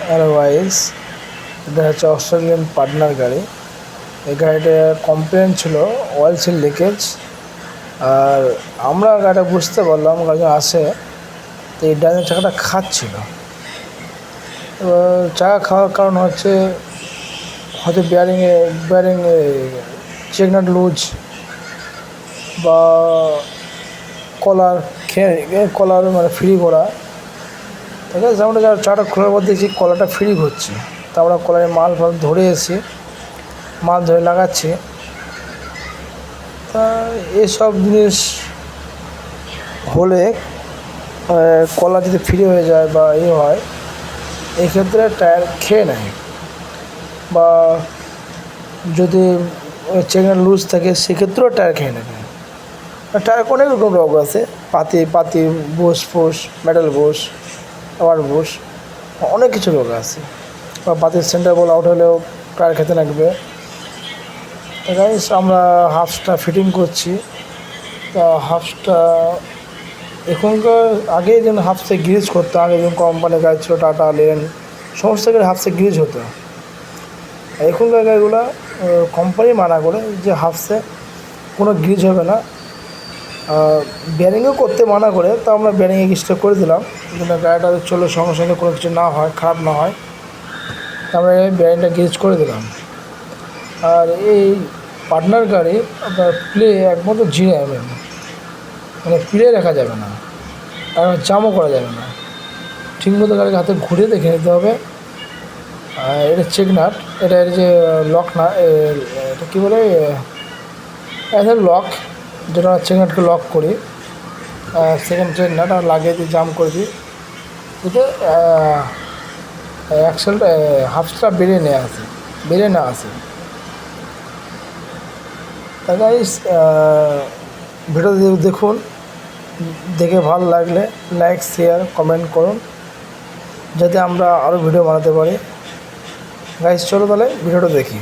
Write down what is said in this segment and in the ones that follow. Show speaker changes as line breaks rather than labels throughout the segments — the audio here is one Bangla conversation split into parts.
অ্যারোওয়াইজ, এটা হচ্ছে অস্ট্রেলিয়ান পার্টনার গাড়ি। এই গাড়িটার কমপ্লেন ছিল অয়েল সিল লিকেজ। আর আমরা গাড়িটা বুঝতে পারলাম গাড়ি আসে তো এই ডাইনের চাকাটা খাচ্ছিল। এবার চাকা খাওয়ার কারণ হচ্ছে হয়তো বেয়ারিংয়ে চেক নাট লুজ বা কলার মানে ফ্রি করা। ঠিক আছে, আমরা যারা চাটা খোলার পর দেখছি কলারটা ফ্রি হচ্ছে, তা আমরা কলারে মাল ধরে এসে মাল ধরে লাগাচ্ছি। তা এসব জিনিস হলে কলা যদি ফ্রি হয়ে যায় বা হয়, এক্ষেত্রে টায়ার খেয়ে নেয়। বা যদি চেনের লুজ থাকে সেক্ষেত্রেও টায়ার খেয়ে নেবে। টায়ার অনেক রকম রোগ আছে, পাতি বোস মেটাল বোস, আবার বোস, অনেক কিছু রোগ আছে। বা পাতির সেন্টার বল আউট হলেও টায়ার খেতে লাগবে। গাইস, আমরা হাফসটা ফিটিং করছি। তা হাফসটা এখনকার আগে যেন হাফসে গ্রিজ করতো, আগে যেমন কোম্পানির গাড়ি ছিল টাটা লেন, সমস্ত গাড়ি হাফসে গ্রিজ হতো। এখনকার গাড়িগুলো কোম্পানি মানা করে যে হাফসে কোনো গ্রিজ হবে না, বেয়ারিংও করতে মানা করে। তা আমরা বেয়ারিংয়ে গ্রিজটা করে দিলাম, কিন্তু গাড়িটা চলে সঙ্গে সঙ্গে কোনো কিছু না হয়, খারাপ না হয়। আমরা বেয়ারিংটা গ্রিজ করে দিলাম। আর এই পার্টনার গাড়ি আপনার প্লে একমাত্র 0 মানে প্লে রাখা যাবে না, আর জামও করা যাবে না। ঠিকমতো গাড়িকে হাতে ঘুরে দেখে নিতে হবে। এটা চেক নাট, এটা এর যে লক না, এটা কী বলে, লক, যেটা চেক নাটকে লক করি, সেকেন্ড চেক নাট আর লাগিয়ে দিয়ে জাম করে দিই, এতে অ্যাক্সেলটা হাফসটা বেরিয়ে না আসে। তা গাইস, ভিডিও দেখুন, দেখে ভালো লাগলে লাইক শেয়ার কমেন্ট করুন, যাতে আমরা আরও ভিডিও বানাতে পারি। গাইস, চলো তাহলে ভিডিওটা দেখি।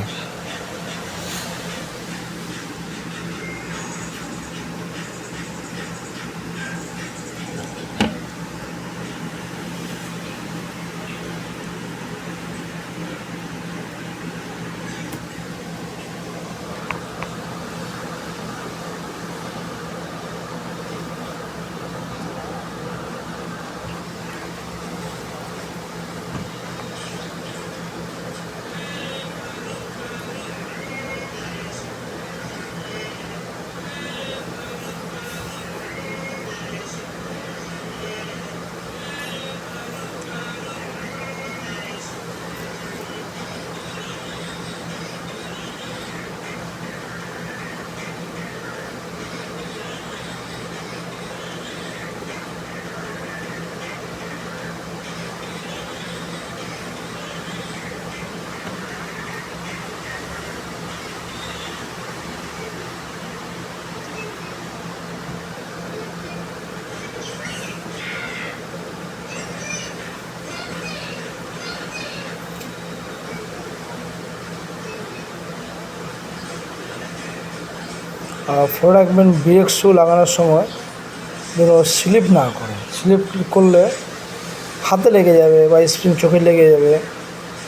ফলো রাখবেন ব্রেক শু লাগানোর সময় যেন স্লিপ না করে। স্লিপ করলে হাতে লেগে যাবে বা স্প্রিং চোখে লেগে যাবে,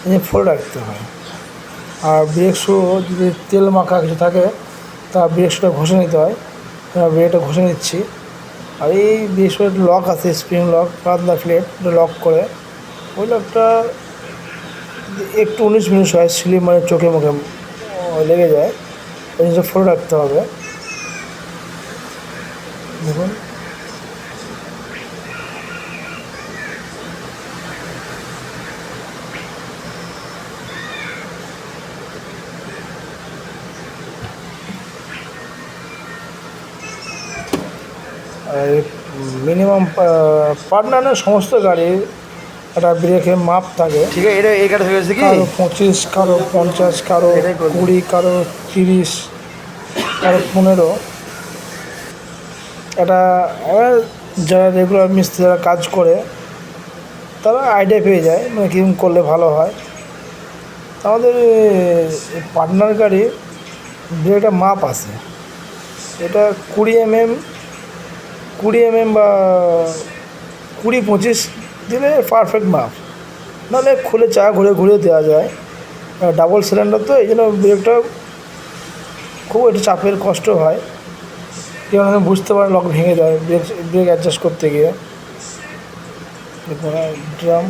এই ফলো রাখতে হয়। আর ব্রেক শু যদি তেল মাখা কিছু থাকে তা ব্রেক শুটা ঘষে নিতে হয়। ব্রেকটা ঘষে নিচ্ছি। আর এই ব্রেক শুটা লক আছে, স্প্রিং লক, পাতলা প্লেট, লক করে ওই লকটা একটু 19 মিনিট হয়, স্লিপ মানে চোখে মুখে লেগে যায়, ওই জিনিসটা ফলো রাখতে হবে। দেখুন, মিনিমাম পার্টনারের সমস্ত গাড়ির একটা ব্রেকের মাপ থাকে।
ঠিক আছে, এটা এই গাড়ি হয়ে গেছে কি,
কারো 25, কারো 50, কারো 20, কারো 30, কারো 15। এটা যারা রেগুলার মিস্ত্রি যারা কাজ করে তারা আইডিয়া পেয়ে যায় মানে কীরকম করলে ভালো হয়। আমাদের পার্টনার গাড়ি ব্রেকটা মাপ আছে, এটা 20 mm বা 20-25 দিলে পারফেক্ট মাপ। নাহলে খুলে চাকা ঘুরে ঘুরে দেওয়া যায়। ডাবল সিলিন্ডার তো এই জন্য ব্রেকটা খুব একটু চাপের কষ্ট হয়, কেউ আমি বুঝতে পারে লক ভেঙে যায় ব্রেক অ্যাডজাস্ট করতে গিয়ে। ড্রাম